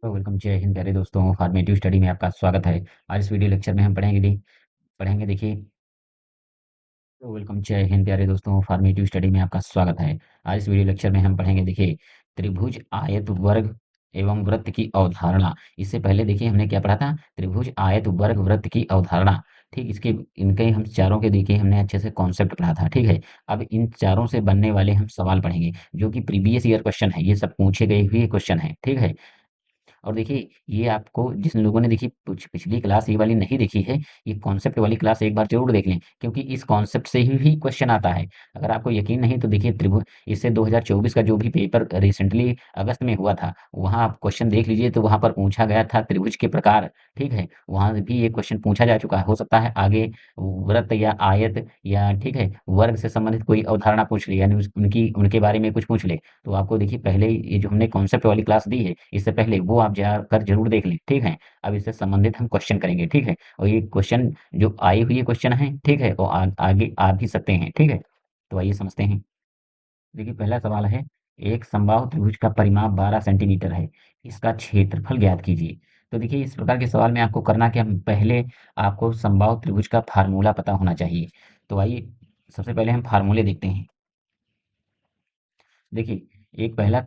तो वेलकम जय हिंद प्यारे दोस्तों फॉर्मेटिव स्टडी में आपका स्वागत है। आज इस वीडियो लेक्चर में हम पढ़ेंगे देखिए। तो वेलकम जय हिंद प्यारे दोस्तों फॉर्मेटिव स्टडी में आपका स्वागत है। आज इस वीडियो लेक्चर में हम पढ़ेंगे देखिए त्रिभुज आयत वर्ग एवं वृत्त की अवधारणा। इससे पहले देखिए हमने क्या पढ़ा था, त्रिभुज आयत वर्ग वृत्त की अवधारणा। ठीक, इसके इनके हम चारों के देखिए हमने अच्छे से कॉन्सेप्ट पढ़ा था। ठीक है, अब इन चारों से बनने वाले हम सवाल पढ़ेंगे जो कि प्रीवियस ईयर क्वेश्चन है, ये सब पूछे गए हुए क्वेश्चन है। ठीक है, और देखिए ये आपको जिन लोगों ने देखिए पिछली क्लास ये वाली नहीं देखी है, ये कॉन्सेप्ट वाली क्लास एक बार जरूर देख लें, क्योंकि इस कॉन्सेप्ट से ही क्वेश्चन आता है। अगर आपको यकीन नहीं तो देखिए त्रिभुज इससे 2024 का जो भी पेपर रिसेंटली अगस्त में हुआ था, वहाँ आप क्वेश्चन देख लीजिए, तो वहाँ पर पूछा गया था त्रिभुज के प्रकार। ठीक है, वहाँ भी ये क्वेश्चन पूछा जा चुका है। हो सकता है आगे वृत्त या आयत या ठीक है वर्ग से संबंधित कोई अवधारणा पूछ ले, यानी उनकी उनके बारे में कुछ पूछ ले। तो आपको देखिए पहले ही ये जो हमने कॉन्सेप्ट वाली क्लास दी है, इससे पहले वो आप जाकर जरूर देख लें। ठीक है, अब इससे संबंधित हम क्वेश्चन करेंगे। ठीक है, और ये क्वेश्चन जो आए हुए क्वेश्चन हैं, ठीक है, वो आगे आ भी सकते हैं। ठीक है, तो आइए समझते हैं। देखिए पहला सवाल है, एक समबाहु त्रिभुज का परिमाप 12 सेंटीमीटर है, इसका क्षेत्रफल ज्ञात कीजिए। तो देखिए इस प्रकार के सवाल में आपको करना क्या, पहले आपको समबाहु त्रिभुज का फार्मूला पता होना चाहिए। तो आइए सबसे पहले हम फार्मूले देखते हैं। देखिए एक पहला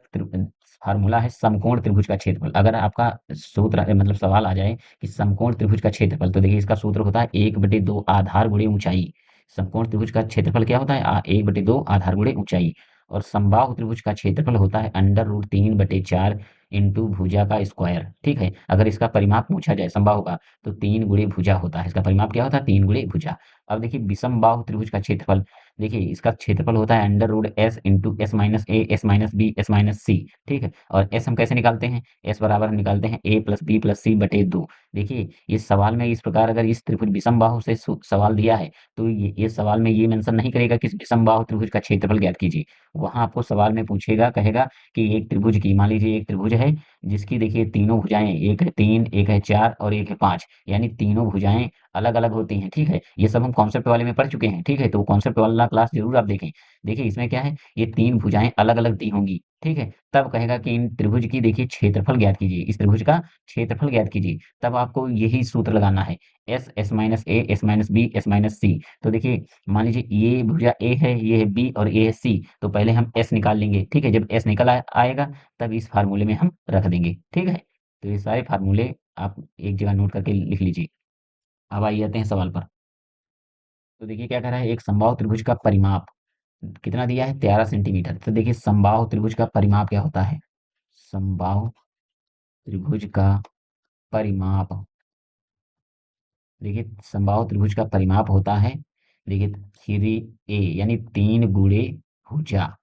फार्मूला है समकोण त्रिभुज का क्षेत्रफल। अगर आपका सूत्र मतलब सवाल आ जाए कि समकोण त्रिभुज का क्षेत्रफल, तो देखिए इसका सूत्र होता है 1/2 आधार गुणे ऊंचाई। समकोण त्रिभुज का क्षेत्रफल क्या होता है, 1/2 आधार गुणे ऊंचाई। और समबाहु त्रिभुज का क्षेत्रफल होता है √3/4 इंटू भुजा का स्क्वायर। ठीक है, अगर इसका परिमाप पूछा जाए समबाहु का, तो 3 गुणे भुजा होता है। इसका परिमाप क्या होता है, 3 गुणे भुजा। अब देखिए विषम बाहु त्रिभुज का क्षेत्रफल, देखिए इसका क्षेत्रफल होता है √S into S minus A S minus B S minus C. ठीक है, और एस हम कैसे निकालते हैं, एस बराबर हम निकालते हैं a+b+c/2। देखिए इस सवाल में इस प्रकार अगर इस त्रिभुज विषम बाहु से सवाल दिया है, तो ये सवाल में ये मेंशन नहीं करेगा कि इस विषम बाहु त्रिभुज का क्षेत्रफल ज्ञात कीजिए। वहां आपको सवाल में पूछेगा, कहेगा कि एक त्रिभुज की, मान लीजिए एक त्रिभुज है जिसकी देखिए तीनों भुजाएं, एक है 3, एक है 4 और एक है 5, यानी तीनों भुजाएं अलग अलग होती हैं। ठीक है, ये सब हम कॉन्सेप्ट वाले में पढ़ चुके हैं। ठीक है, तो कॉन्सेप्ट वाला क्लास जरूर आप देखें। देखिए इसमें क्या है, ये तीन भुजाएं अलग अलग दी होंगी। ठीक है, तब कहेगा कि इन त्रिभुज की देखिए क्षेत्रफल ज्ञात कीजिए, इस त्रिभुज का क्षेत्रफल ज्ञात कीजिए। तब आपको यही सूत्र लगाना है, S S minus A S minus B S minus C. तो देखिए मान लीजिए ये भुजा ए है, ये है बी और ये है सी, तो पहले हम एस निकाल लेंगे। ठीक है, जब एस निकल आएगा तब इस फार्मूले में हम रख देंगे। ठीक है, तो ये सारे फार्मूले आप एक जगह नोट करके लिख लीजिए। अब आइए आते हैं सवाल पर। तो देखिए क्या कह रहा है, एक समबाहु त्रिभुज का परिमाप कितना दिया है, 13 सेंटीमीटर। तो देखिए समबाहु त्रिभुज का परिमाप क्या होता है, समबाहु त्रिभुज का परिमाप, देखिए समबाहु त्रिभुज का परिमाप होता है, देखिए 3a यानी 3 गुणे भुजा।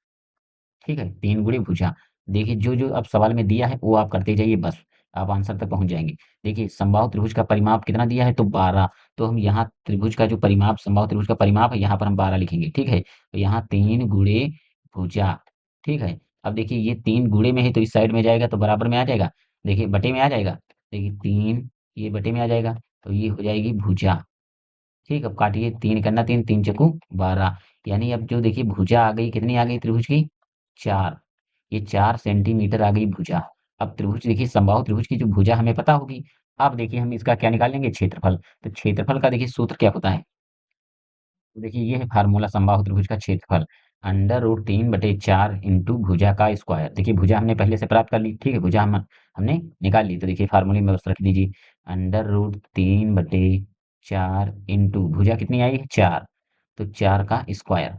ठीक है, 3 गुणे भुजा। देखिए जो जो अब सवाल में दिया है वो आप करते जाइए, बस आप आंसर तक पहुंच जाएंगे। देखिए समबाहु त्रिभुज का परिमाप कितना दिया है, तो 12। तो हम यहाँ त्रिभुज का जो परिमाप, समबाहु त्रिभुज का परिमाप है, यहाँ पर हम 12 लिखेंगे। ठीक है, तो यहाँ 3 गुणे भुजा। ठीक है, अब देखिए ये 3 गुणे में है तो इस साइड में जाएगा तो बराबर में आ जाएगा, देखिए बटे में आ जाएगा। देखिए 3 ये बटे में आ जाएगा, तो ये हो जाएगी भुजा। ठीक, अब काटिए, 3 करना 3, 3 × 2 = 12, यानी अब जो देखिए भुजा आ गई, कितनी आ गई त्रिभुज की, 4। ये 4 सेंटीमीटर आ गई भुजा। अब त्रिभुज देखिए समबाहु त्रिभुज की जो भुजा हमें पता होगी। अब देखिए हम इसका क्या निकालेंगे, क्षेत्रफल। तो क्षेत्रफल का देखिए सूत्र क्या होता है, तो देखिए ये है फार्मूला समबाहु त्रिभुज का क्षेत्रफल, √3/4 इंटू भुजा का स्क्वायर। देखिए भुजा हमने पहले से प्राप्त कर ली। ठीक है, भुजा हमने निकाल ली, तो देखिए फार्मूले में बस रख दीजिए, √3/4 इंटू भुजा कितनी आई है, 4, तो 4 का स्क्वायर।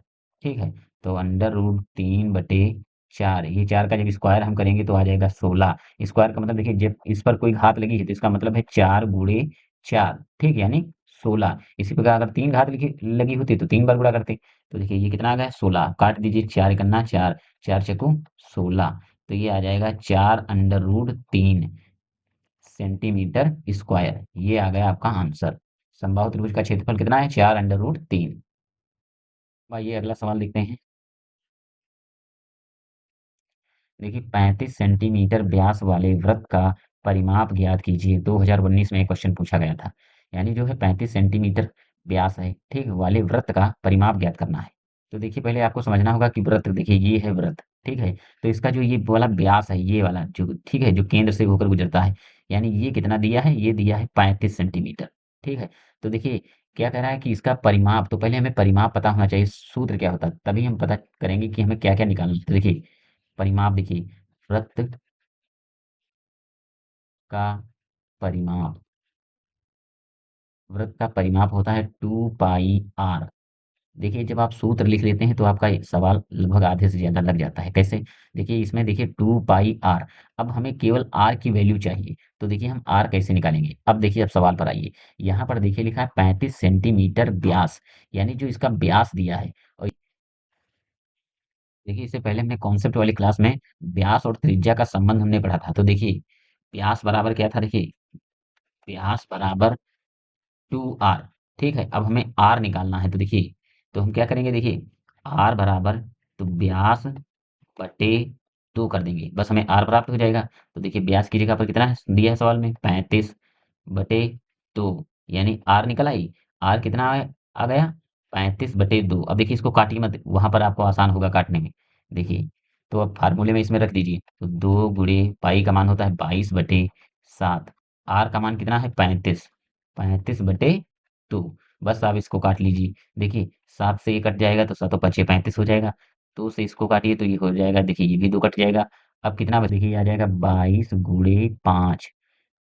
ठीक है, तो √3/4, ये 4 का जब स्क्वायर हम करेंगे तो आ जाएगा 16। स्क्वायर का मतलब देखिए जब इस पर कोई घात लगी है तो इसका मतलब है 4 × 4। ठीक, यानी 16। इसी प्रकार अगर 3 घात लिखी लगी होती तो 3 बार गुणा करते। तो देखिए ये कितना आ गया, 16। काट दीजिए, 4 × 4 = 4, 4 × 4 = 16। तो ये आ जाएगा 4√3 सेंटीमीटर स्क्वायर। ये आ गया आपका आंसर। समबाहु त्रिभुज का क्षेत्रफल कितना है, 4√3। आइए अगला सवाल देखते हैं। देखिए 35 सेंटीमीटर व्यास वाले वृत्त का परिमाप ज्ञात कीजिए। 2019 में एक क्वेश्चन पूछा गया था, यानी जो है 35 सेंटीमीटर व्यास है, ठीक, वाले वृत्त का परिमाप ज्ञात करना है। तो देखिए पहले आपको समझना होगा कि वृत्त, देखिए ये है वृत्त। ठीक है? तो इसका जो ये वाला व्यास है, ये वाला जो ठीक है, जो केंद्र से होकर गुजरता है, यानी ये कितना दिया है? ये दिया है 35 सेंटीमीटर, ठीक है? तो देखिए क्या कह रहा है कि इसका परिमाप, तो पहले हमें परिमाप पता होना चाहिए, सूत्र क्या होता है, तभी हम पता करेंगे कि हमें क्या-क्या निकालना है। तो देखिए, परिमाप देखिए, वृत्त का परिमाप, वृत्त का परिमाप होता है 2 पाई r। देखिए जब आप सूत्र लिख लेते हैं तो आपका ये सवाल लगभग आधे से ज़्यादा लग जाता है। कैसे? देखिए इसमें देखिए 2 पाई r, अब हमें केवल r की वैल्यू चाहिए। तो देखिए हम r कैसे निकालेंगे? अब देखिए अब सवाल पर आइए। यहाँ पर देखिए लिखा है 35 सेंटीमीटर व्यास, यानी जो इसका व्यास दिया है। और देखिए इससे पहले हमने कॉन्सेप्ट वाली क्लास में व्यास और त्रिज्या का संबंध हमने पढ़ा था। तो देखिए व्यास बराबर क्या था? देखिए व्यास बराबर 2r, ठीक है? अब हमें r निकालना है। तो देखिए तो हम क्या करेंगे? देखिए r बराबर, तो व्यास बटे 2 कर देंगे, बस हमें r प्राप्त हो जाएगा। तो देखिए व्यास की जगह पर कितना है दिया है सवाल में? 35 बटे 2, यानी r निकल आई। r कितना आ गया? 35/2। अब देखिए इसको काटिए मत, वहां पर आपको आसान होगा काटने में। देखिए तो अब फार्मूले में इसमें रख दीजिए, तो 2 गुणे पाई का मान होता है 22/7, r का मान कितना है? 35, 35/2। बस आप इसको काट लीजिए। देखिए 7 से ये कट जाएगा तो 7 और 5 35 हो जाएगा। 2 से इसको काटिए तो ये हो जाएगा, देखिए ये भी 2 कट जाएगा। अब कितना बच, देखिए ये आ जाएगा 22 गुणे 5।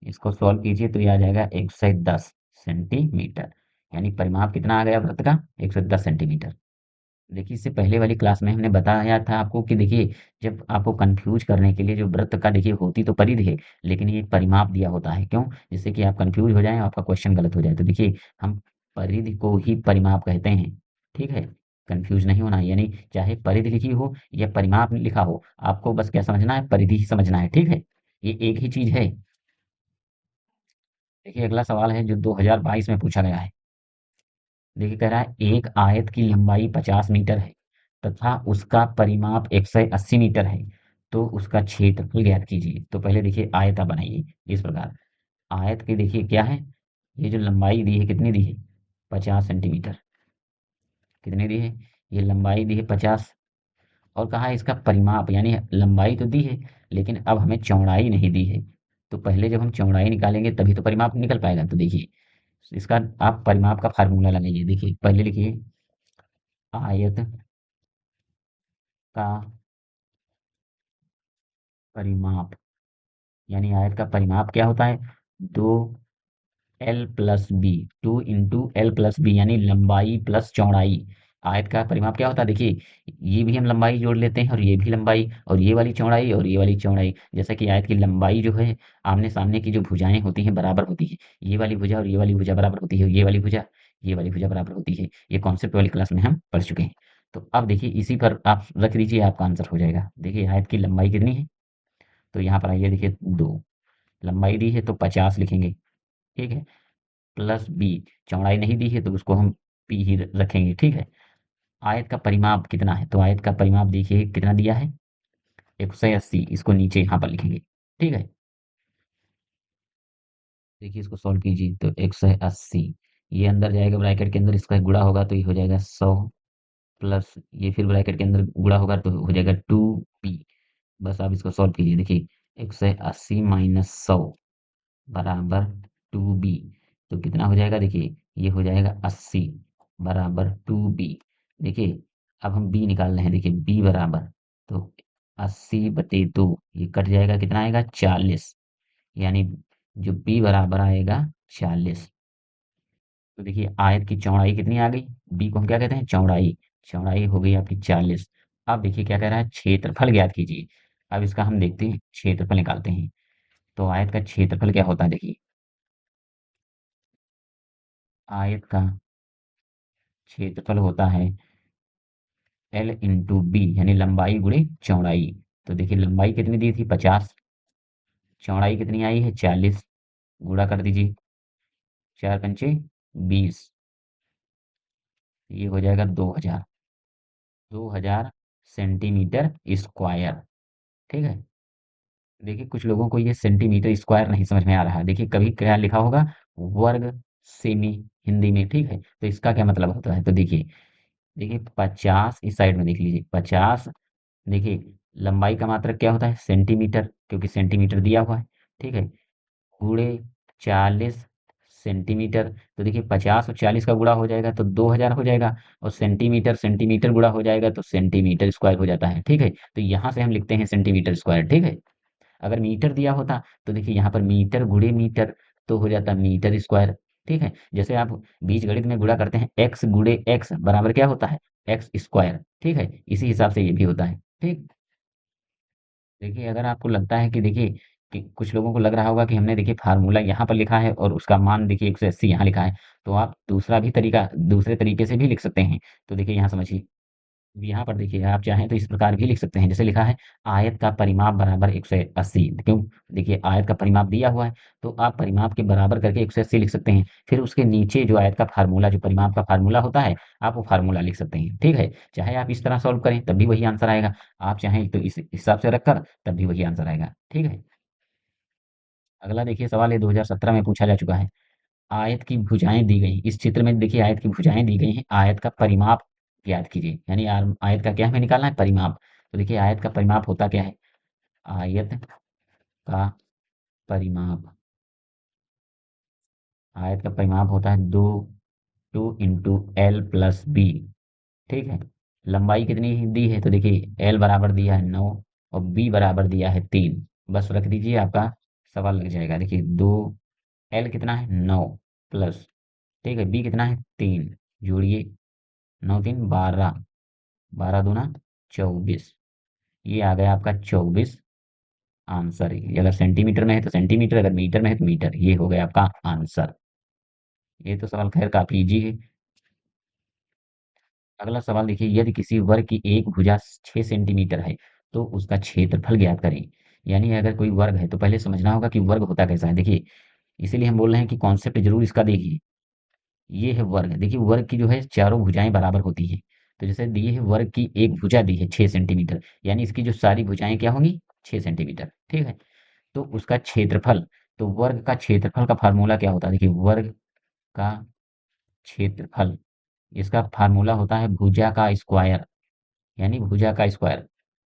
इसको सॉल्व कीजिए तो ये आ जाएगा 110 सेंटीमीटर, यानी परिमाप कितना आ गया वृत्त का? 110 सेंटीमीटर। देखिए इससे पहले वाली क्लास में हमने बताया था आपको कि देखिए जब आपको कंफ्यूज करने के लिए जो वृत्त का देखिए होती तो परिधि है, लेकिन ये परिमाप दिया होता है। क्यों? जिससे कि आप कंफ्यूज हो जाएं, आपका क्वेश्चन गलत हो जाए। तो देखिए हम परिधि को ही परिमाप कहते हैं, ठीक है? कंफ्यूज नहीं होना है, यानी चाहे परिधि लिखी हो या परिमाप लिखा हो, आपको बस क्या समझना है? परिधि ही समझना है, ठीक है? ये एक ही चीज है। देखिए अगला सवाल है जो 2022 में पूछा गया है। देखिए कह रहा है एक आयत की लंबाई 50 मीटर है तथा उसका परिमाप 180 मीटर है, तो उसका क्षेत्रफल ज्ञात कीजिए। तो पहले देखिए आयत आप बनाइए इस प्रकार। आयत की देखिए क्या है? ये जो लंबाई दी है कितनी दी है? 50 सेंटीमीटर। कितनी दी है? ये लंबाई दी है 50, और कहा है इसका परिमाप, यानी लंबाई तो दी है लेकिन अब हमें चौड़ाई नहीं दी है। तो पहले जब हम चौड़ाई निकालेंगे तभी तो परिमाप निकल पाएगा। तो देखिए इसका आप परिमाप का फार्मूला लगाइए। देखिए पहले लिखिए आयत का परिमाप, यानी आयत का परिमाप क्या होता है? 2l+b, 2 × l+b, यानी लंबाई प्लस चौड़ाई। आयत का परिमाप क्या होता है? देखिए ये भी हम लंबाई जोड़ लेते हैं और ये भी लंबाई, और ये वाली चौड़ाई और ये वाली चौड़ाई। जैसा कि आयत की लंबाई जो है, आमने सामने की जो भुजाएं होती हैं बराबर होती है, ये वाली भुजा और ये वाली भुजा बराबर होती है, ये वाली भुजा, ये वाली भुजा बराबर होती है। ये कॉन्सेप्ट वाली क्लास में हम पढ़ चुके हैं। तो अब देखिए इसी पर आप रख दीजिए, आपका आंसर हो जाएगा। देखिए आयत की लंबाई कितनी है? तो यहाँ पर आइए, देखिए 2 लंबाई दी है तो 50 लिखेंगे, ठीक है? प्लस बी, चौड़ाई नहीं दी है तो उसको हम पी ही रखेंगे, ठीक है? आयत का परिमाप कितना है? तो आयत का परिमाप देखिए कितना दिया है? 180, इसको नीचे यहाँ पर लिखेंगे, ठीक है? देखिए इसको सॉल्व कीजिए तो 180, ये अंदर जाएगा ब्रैकेट के अंदर, इसका गुणा होगा तो ये हो जाएगा 100, प्लस ये फिर ब्रैकेट के अंदर गुणा होगा तो हो जाएगा 2p। बस आप इसको सॉल्व कीजिए। देखिए 180 माइनस 100 बराबर 2b, तो कितना हो जाएगा? देखिए ये हो जाएगा 80 बराबर 2b। देखिए अब हम b निकाल रहे हैं। देखिए b बराबर, तो 80/2, ये कट जाएगा, कितना आएगा? 40, यानी जो b बराबर आएगा 40। तो देखिए आयत की चौड़ाई कितनी आ गई? b को हम क्या कहते हैं? चौड़ाई। चौड़ाई हो गई आपकी 40। अब देखिए क्या कह रहा है? क्षेत्रफल ज्ञात कीजिए। अब इसका हम देखते हैं, क्षेत्रफल निकालते हैं। तो आयत का क्षेत्रफल क्या होता है? देखिए आयत का क्षेत्रफल होता है l/b, यानी लंबाई गुणे चौड़ाई। तो देखिए लंबाई कितनी दी थी? 50, चौड़ाई कितनी आई है? 40, गुणा कर दीजिए, 4×5 = 20, ये हो जाएगा 2000, 2000 सेंटीमीटर स्क्वायर, ठीक है? देखिए कुछ लोगों को ये सेंटीमीटर स्क्वायर नहीं समझ में आ रहा है। देखिए कभी क्या लिखा होगा? वर्ग सेमी, हिंदी में, ठीक है? तो इसका क्या मतलब होता है? तो देखिए देखिए 50 इस साइड में देख लीजिए, 50, देखिए लंबाई का मात्रक क्या होता है? सेंटीमीटर, क्योंकि सेंटीमीटर दिया हुआ है, ठीक है? गुणे 40 सेंटीमीटर, तो देखिए 50 और 40 का गुणा हो जाएगा तो 2000 हो जाएगा, और सेंटीमीटर सेंटीमीटर गुणा हो जाएगा तो सेंटीमीटर स्क्वायर हो जाता है, ठीक है? तो यहाँ से हम लिखते हैं सेंटीमीटर स्क्वायर, ठीक है? अगर मीटर दिया होता तो देखिए यहाँ पर मीटर गुणे मीटर तो हो जाता मीटर स्क्वायर, ठीक है? जैसे आप बीजगणित में गुणा करते हैं, एक्स गुणे एक्स बराबर क्या होता है? एक्स स्क्वायर, ठीक है? इसी हिसाब से ये भी होता है, ठीक। देखिए अगर आपको लगता है कि देखिए कि कुछ लोगों को लग रहा होगा कि हमने देखिए फार्मूला यहाँ पर लिखा है और उसका मान देखिए 180 यहाँ लिखा है, तो आप दूसरे तरीके से भी लिख सकते हैं। तो देखिए यहाँ समझिए, यहाँ पर देखिए आप चाहें तो इस प्रकार भी लिख सकते हैं, जैसे लिखा है आयत का परिमाप बराबर 180, क्यों? देखिए आयत का परिमाप दिया हुआ है, तो आप परिमाप के बराबर करके 180 लिख सकते हैं। फिर उसके नीचे जो आयत का फार्मूला, जो परिमाप का फार्मूला होता है, आप वो फार्मूला लिख सकते हैं, ठीक है? चाहे आप इस तरह सॉल्व करें तब भी वही आंसर आएगा, आप चाहें तो इस हिसाब से रखकर तब भी वही आंसर आएगा, ठीक है? अगला देखिए सवाल ये 2017 में पूछा जा चुका है। आयत की भुजाएं दी गई, इस चित्र में देखिए आयत की भुजाएं दी गई हैं, आयत का परिमाप ज्ञात कीजिए, यानी आयत का क्या हमें निकालना है? परिमाप। तो देखिए आयत का परिमाप होता क्या है? आयत का परिमाप, आयत का परिमाप होता है दो, two into L plus B, ठीक है? लंबाई कितनी दी है? तो देखिए एल बराबर दिया है 9 और बी बराबर दिया है 3, बस रख दीजिए, आपका सवाल लग जाएगा। देखिए दो, एल कितना है? 9 प्लस, ठीक है, बी कितना है? 3, जोड़िए, 9 3 12, 12 दूना 24, ये आ गया आपका 24 आंसर। ये अगर सेंटीमीटर में है तो सेंटीमीटर, अगर मीटर में है तो मीटर, ये हो गया आपका आंसर। ये तो सवाल खैर काफी इजी है। अगला सवाल देखिए, यदि किसी वर्ग की एक भुजा 6 सेंटीमीटर है तो उसका क्षेत्रफल ज्ञात करें। यानी अगर कोई वर्ग है तो पहले समझना होगा कि वर्ग होता कैसा है। देखिए इसीलिए हम बोल रहे हैं कि कॉन्सेप्ट जरूर इसका देखिए। ये है वर्ग, देखिए वर्ग की जो है चारों भुजाएं बराबर होती हैं। तो जैसे दिए है वर्ग की एक भुजा दी है 6 सेंटीमीटर, यानी इसकी जो सारी भुजाएं क्या होंगी? 6 सेंटीमीटर, ठीक है? तो उसका क्षेत्रफल, तो वर्ग का क्षेत्रफल का फार्मूला क्या होता है? देखिए वर्ग का क्षेत्रफल, इसका फार्मूला होता है भुजा का स्क्वायर, यानी भुजा का स्क्वायर,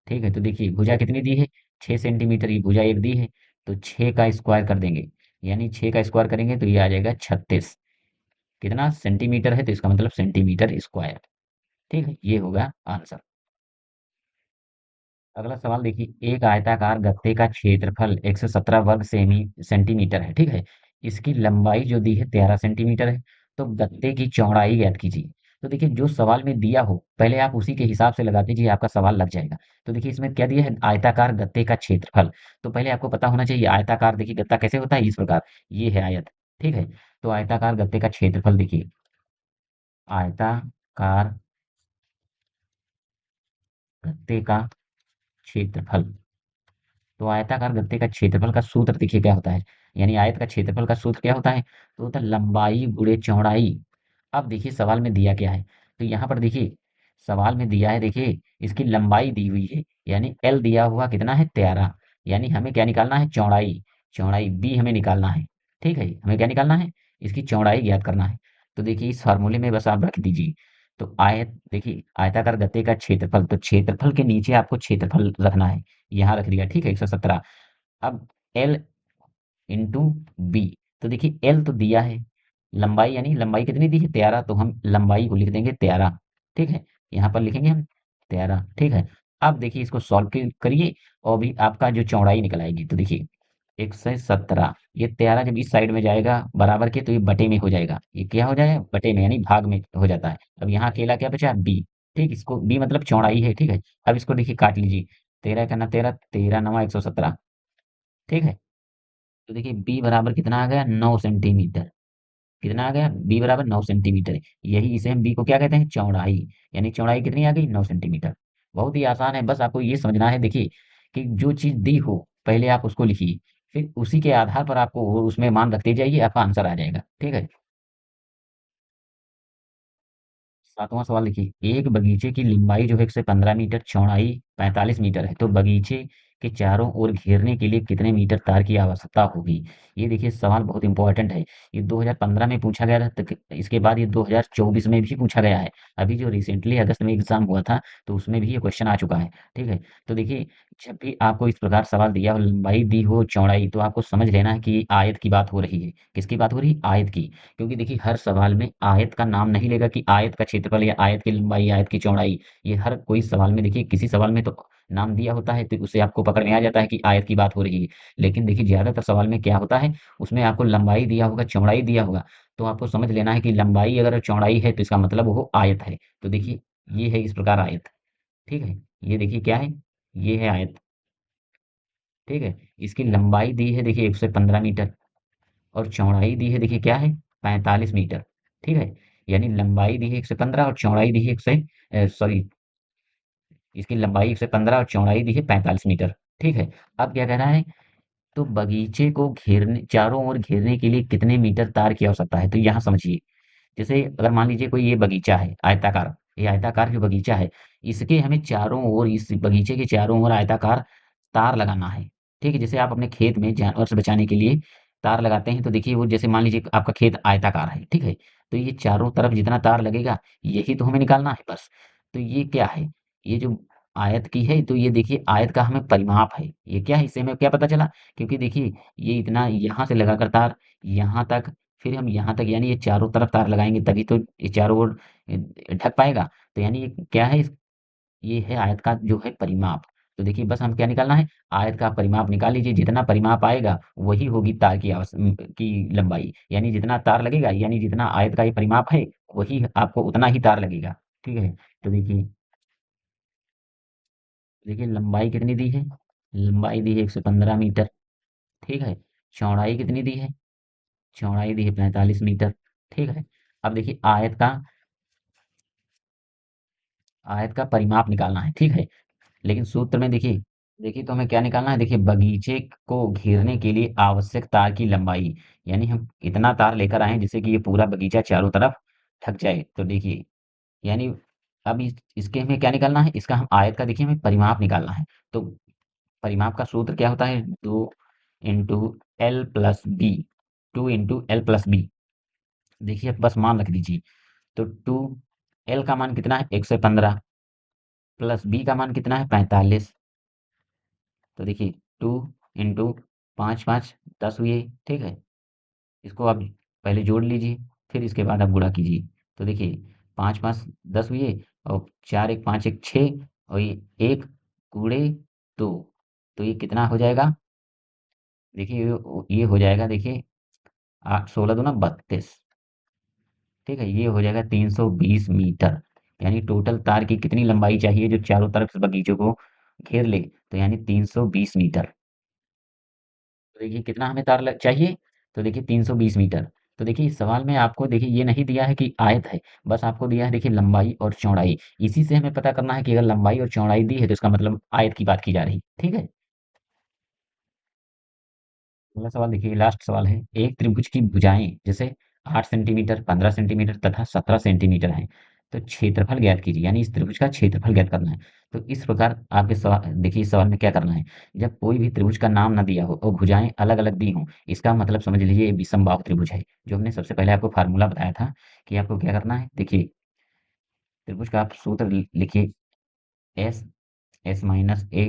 ठीक है? तो देखिए भुजा कितनी दी है? 6 सेंटीमीटर की भुजा एक दी है, तो 6 का स्क्वायर कर देंगे, यानी 6 का स्क्वायर करेंगे तो ये आ जाएगा 36। कितना सेंटीमीटर है? तो इसका मतलब सेंटीमीटर स्क्वायर, ठीक है? ये होगा आंसर। अगला सवाल देखिए, एक आयताकार गत्ते का क्षेत्रफल 117 वर्ग सेमी सेंटीमीटर है, ठीक है? इसकी लंबाई जो दी है 13 सेंटीमीटर है, तो गत्ते की चौड़ाई ज्ञात कीजिए। तो देखिए जो सवाल में दिया हो पहले आप उसी के हिसाब से लगा दीजिए, आपका सवाल लग जाएगा। तो देखिए इसमें क्या दिया है? आयताकार गत्ते का क्षेत्रफल, तो पहले आपको पता होना चाहिए आयताकार, देखिए गत्ता कैसे होता है? इस प्रकार, ये है आयत, ठीक है? तो आयताकार गत्ते का क्षेत्रफल देखिए, आयताकार गत्ते का क्षेत्रफल, तो आयताकार गत्ते का क्षेत्रफल का सूत्र देखिए क्या होता है, यानी आयत का क्षेत्रफल का सूत्र क्या होता है? तो होता है लंबाई गुणे चौड़ाई। अब देखिए सवाल में दिया क्या है, तो यहाँ पर देखिए सवाल में दिया है, देखिए इसकी लंबाई दी हुई है, यानी एल दिया हुआ कितना है? 13, यानी हमें क्या निकालना है? चौड़ाई, चौड़ाई बी हमें निकालना है, ठीक है? हमें क्या निकालना है? इसकी चौड़ाई ज्ञात करना है। तो देखिए इस फार्मूले में बस आप रख दीजिए, तो आयत देखिए आयताकार गत्ते का क्षेत्रफल, तो क्षेत्रफल के नीचे आपको क्षेत्रफल रखना है, यहाँ रख दिया, ठीक है? 117। अब एल इंटू बी, तो देखिए एल तो दिया है, लंबाई यानी लंबाई कितनी दी है? 13, तो हम लंबाई को लिख देंगे 13, ठीक है? यहाँ पर लिखेंगे हम 13, ठीक है? अब देखिए इसको सॉल्व करिए और भी आपका जो चौड़ाई निकल आएगी, तो देखिए 117, ये 13 जब इस साइड में जाएगा बराबर के, तो ये बटे में हो जाएगा, ये क्या हो जाएगा? बटे में, यानी भाग में हो जाता है। अब यहाँ अकेला क्या बचा? बी, ठीक? इसको बी मतलब चौड़ाई है, ठीक है? अब इसको देखिए काट लीजिए, 13 का ना 13, 13 नवा 117, ठीक है? तो देखिए बी बराबर कितना आ गया? 9 सेंटीमीटर। कितना आ गया? बी बराबर 9 सेंटीमीटर। यही इसे हम बी को क्या कहते हैं? चौड़ाई, यानी चौड़ाई कितनी आ गई? 9 सेंटीमीटर। बहुत ही आसान है, बस आपको ये समझना है देखिए कि जो चीज़ दी हो पहले आप उसको लिखिए, फिर उसी के आधार पर आपको वो उसमें मान रखते जाइए, आपका आंसर आ जाएगा, ठीक है? 7वां सवाल देखिए, एक बगीचे की लंबाई जो है 115 मीटर, चौड़ाई 45 मीटर है, तो बगीचे के चारों ओर घेरने के लिए कितने मीटर तार की आवश्यकता होगी? ये देखिए सवाल बहुत इंपॉर्टेंट है। ये 2015 में पूछा गया था, इसके बाद ये 2024 में भी पूछा गया है। अभी जो रिसेंटली अगस्त में एग्जाम हुआ था, तो उसमें भी ये क्वेश्चन आ चुका है। ठीक है, तो देखिए जब भी आपको इस प्रकार सवाल दिया हो, लंबाई दी हो, चौड़ाई, तो आपको समझ लेना है कि आयत की बात हो रही है। किसकी बात हो रही है? आयत की। क्योंकि देखिए हर सवाल में आयत का नाम नहीं लेगा कि आयत का क्षेत्रफल या आयत की लंबाई, आयत की चौड़ाई। ये हर कोई सवाल में देखिए, किसी सवाल में तो नाम दिया होता है, तो उससे आपको पकड़ में आ जाता है कि आयत की बात हो रही है। लेकिन देखिए ज्यादातर सवाल में क्या होता है, उसमें आपको लंबाई दिया होगा, चौड़ाई दिया होगा, तो आपको समझ लेना है कि लंबाई अगर चौड़ाई है तो इसका मतलब वो आयत है। तो देखिए ये है इस प्रकार आयत। ठीक है, ये देखिए क्या है, ये है आयत। ठीक है, इसकी लंबाई दी है देखिए 115 मीटर, और चौड़ाई दी है देखिए क्या है, 45 मीटर। ठीक है, यानी लंबाई दी है 115 और चौड़ाई दी है 100, सॉरी, इसकी लंबाई 115 और चौड़ाई दी है 45 मीटर। ठीक है, अब क्या कह रहा है, तो बगीचे को घेरने, चारों ओर घेरने के लिए कितने मीटर तार की आवश्यकता है? तो यहाँ समझिए, जैसे अगर मान लीजिए कोई ये बगीचा है आयताकार, ये आयताकार जो बगीचा है, इसके हमें चारों ओर, इस बगीचे के चारों ओर आयताकार तार लगाना है। ठीक है, जैसे आप अपने खेत में जानवर से बचाने के लिए तार लगाते हैं, तो देखिए वो जैसे मान लीजिए आपका खेत आयताकार है, ठीक है, तो ये चारों तरफ जितना तार लगेगा, यही तो हमें निकालना है बस। तो ये क्या है, ये जो आयत की है, तो ये देखिए आयत का हमें परिमाप है। ये क्या है, इससे हमें क्या पता चला, क्योंकि देखिए ये इतना यहाँ से लगाकर तार यहाँ तक, फिर हम यहाँ तक, यानी ये चारों तरफ तार लगाएंगे तभी तो ये चारों ओर ढक पाएगा। तो यानी ये क्या है, ये है आयत का जो है परिमाप। तो देखिए बस हम क्या निकालना है, आयत का परिमाप निकाल लीजिए, जितना परिमाप आएगा वही होगी तार की की लंबाई, यानी जितना तार लगेगा, यानी जितना आयत का ये परिमाप है, वही आपको उतना ही तार लगेगा। ठीक है, तो देखिए, देखिए लंबाई कितनी दी है, लंबाई दी है 115 मीटर। ठीक है, चौड़ाई कितनी दी है, चौड़ाई दी है 45 मीटर। ठीक है, अब देखिए आयत का परिमाप निकालना है। ठीक है, लेकिन सूत्र में देखिए, देखिए तो हमें क्या निकालना है, देखिए बगीचे को घेरने के लिए आवश्यक तार की लंबाई, यानी हम इतना तार लेकर आए जिससे कि ये पूरा बगीचा चारों तरफ ढक जाए। तो देखिए, यानी अब इसके हमें क्या निकालना है, इसका हम आयत का देखिए हमें परिमाप निकालना है। तो परिमाप का सूत्र क्या होता है, 2 × L + B, 2 × L + B। देखिए बस मान रख दीजिए, तो 2 L का मान कितना है, 115, प्लस बी का मान कितना है, 45। तो देखिए 2 × 5 × 5 10 हुए। ठीक है, इसको आप पहले जोड़ लीजिए, फिर इसके बाद आप गुणा कीजिए। तो देखिए 5 × 5 = 10 हुए, और 4 × 1 = 5 × 6, और ये 1 × 2, तो ये कितना हो जाएगा, देखिए ये हो जाएगा, देखिए 8 16 × 2 = 32। ठीक है, ये हो जाएगा 320 मीटर। यानी टोटल तार की कितनी लंबाई चाहिए जो चारों तरफ से बगीचों को घेर ले, तो यानी 320 मीटर। तो देखिए कितना हमें तार चाहिए, तो देखिए 320 मीटर। तो देखिए इस सवाल में आपको देखिए ये नहीं दिया है कि आयत है, बस आपको दिया है देखिए लंबाई और चौड़ाई। इसी से हमें पता करना है कि अगर लंबाई और चौड़ाई दी है तो इसका मतलब आयत की बात की जा रही। ठीक है, अगला सवाल देखिए, लास्ट सवाल है, एक त्रिभुज की भुजाएं जैसे 8 सेंटीमीटर, 15 सेंटीमीटर तथा 17 सेंटीमीटर हैं, तो क्षेत्रफल ज्ञात कीजिए, यानी इस त्रिभुज का क्षेत्रफल ज्ञात करना है। तो इस प्रकार आपके सवाल देखिए, इस सवाल में क्या करना है, जब कोई भी त्रिभुज का नाम ना दिया हो और भुजाएं अलग अलग दी हों, इसका मतलब समझ लीजिए ये विषमबाहु त्रिभुज है। जो हमने सबसे पहले आपको फार्मूला बताया था कि आपको क्या करना है, देखिए त्रिभुज का आप सूत्र लिखिए, एस, S-A,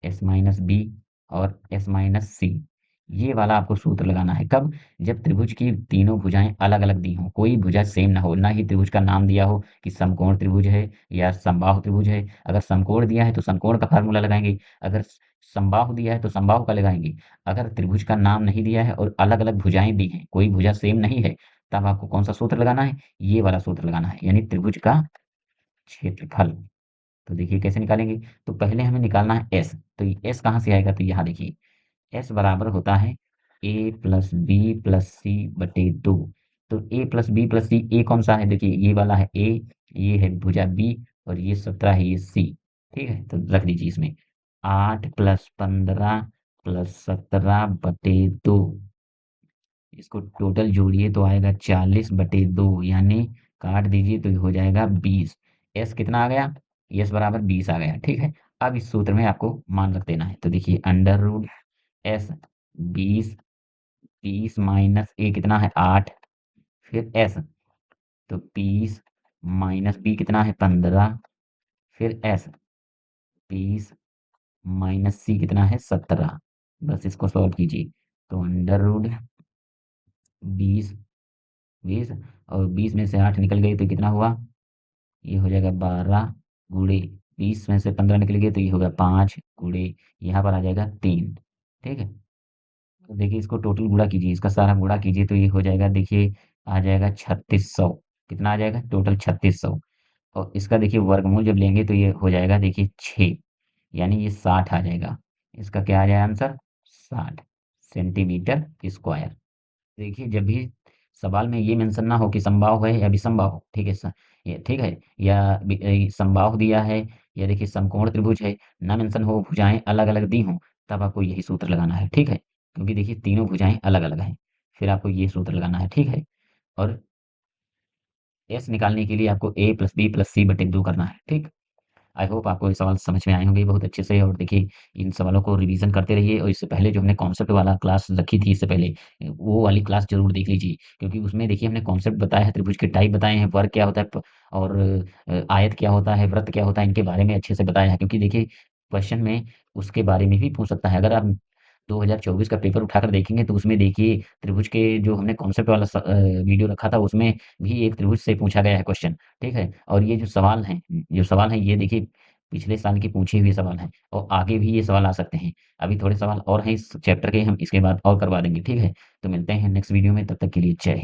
S-B और S-C, ये वाला आपको सूत्र लगाना है। कब, जब त्रिभुज की तीनों भुजाएं अलग अलग दी हों, कोई भुजा सेम ना हो, ना ही त्रिभुज का नाम दिया हो कि समकोण त्रिभुज है या समबाहु त्रिभुज है। अगर समकोण दिया है तो समकोण का फार्मूला लगाएंगे, अगर समबाहु दिया है तो समबाहु का लगाएंगे। अगर त्रिभुज का नाम नहीं दिया है और अलग अलग भुजाएं दी हैं, कोई भुजा सेम नहीं है, तब आपको कौन सा सूत्र लगाना है, ये वाला सूत्र लगाना है, यानी त्रिभुज का क्षेत्रफल। तो देखिए कैसे निकालेंगे, तो पहले हमें निकालना है एस। तो एस कहाँ से आएगा, तो यहाँ देखिए एस बराबर होता है A + B + C/2। तो A + B + C, ए कौन सा है, देखिए ये वाला है ए, ये है भुजा बी, और ये 17 है, ये सी। ठीक है, तो रख दीजिए इसमें 8 + 15 + 17/2, इसको टोटल जोड़िए तो आएगा 40/2, यानी काट दीजिए तो हो जाएगा 20। एस कितना आ गया, एस बराबर 20 आ गया। ठीक है, अब इस सूत्र में आपको मान रख देना है। तो देखिए अंडर रूट एस 20, 20 माइनस ए कितना है 8, फिर एस, तो 20 माइनस बी कितना है 15, फिर एस 20 माइनस सी कितना है 17। बस इसको सॉल्व कीजिए। तो अंडर रूट 20, 20 और 20 में से 8 निकल गई तो कितना हुआ, ये हो जाएगा 12 गुणे 20 में से 15 निकल गए तो ये होगा 5 गुणे यहाँ पर आ जाएगा 3। ठीक है। तो देखिए इसको टोटल गुणा कीजिए, इसका सारा गुणा कीजिए तो ये हो जाएगा, देखिए आ जाएगा 3600। कितना आ जाएगा टोटल 3600। और इसका देखिए वर्गमूल जब लेंगे तो ये हो जाएगा देखिए 6, यानी ये 60 आ जाएगा। इसका क्या आ जाएगा आंसर, 60 सेंटीमीटर स्क्वायर। देखिए जब भी सवाल में ये मेंशन ना हो कि समबाहु है या विषमबाहु हो, ठीक है ये ठीक है, या समबाहु दिया है या देखिए समकोण त्रिभुज है, ना मेंशन हो भुजाएं अलग अलग दी हों, तब आपको यही सूत्र लगाना है। ठीक है, क्योंकि देखिए तीनों भुजाएं अलग अलग हैं, फिर आपको ये सूत्र लगाना है। ठीक है। और एस निकालने के लिए आपको ए प्लस बी प्लस सी बटे 2 करना है। ठीक। आई होप आपको ये सवाल समझ में आए होंगे बहुत अच्छे से। और देखिए इन सवालों को रिवीजन करते रहिए, और इससे पहले जो हमने कॉन्सेप्ट वाला क्लास रखी थी इससे पहले, वो वाली क्लास जरूर देख लीजिए, क्योंकि उसमें देखिए हमने कॉन्सेप्ट बताया है, त्रिभुज के टाइप बताए हैं, वर्ग क्या होता है और आयत क्या होता है, वृत्त क्या होता है, इनके बारे में अच्छे से बताया है। क्योंकि देखिए क्वेश्चन में उसके बारे में भी पूछ सकता है। अगर आप 2024 का पेपर उठाकर देखेंगे तो उसमें देखिए त्रिभुज के जो हमने कॉन्सेप्ट वाला वीडियो रखा था उसमें भी एक त्रिभुज से पूछा गया है क्वेश्चन। ठीक है। और ये जो सवाल हैं ये देखिए पिछले साल के पूछे हुए सवाल हैं, और आगे भी ये सवाल आ सकते हैं। अभी थोड़े सवाल और हैं इस चैप्टर के, हम इसके बाद और करवा देंगे। ठीक है। तो मिलते हैं नेक्स्ट वीडियो में, तब तक के लिए जय हिंद।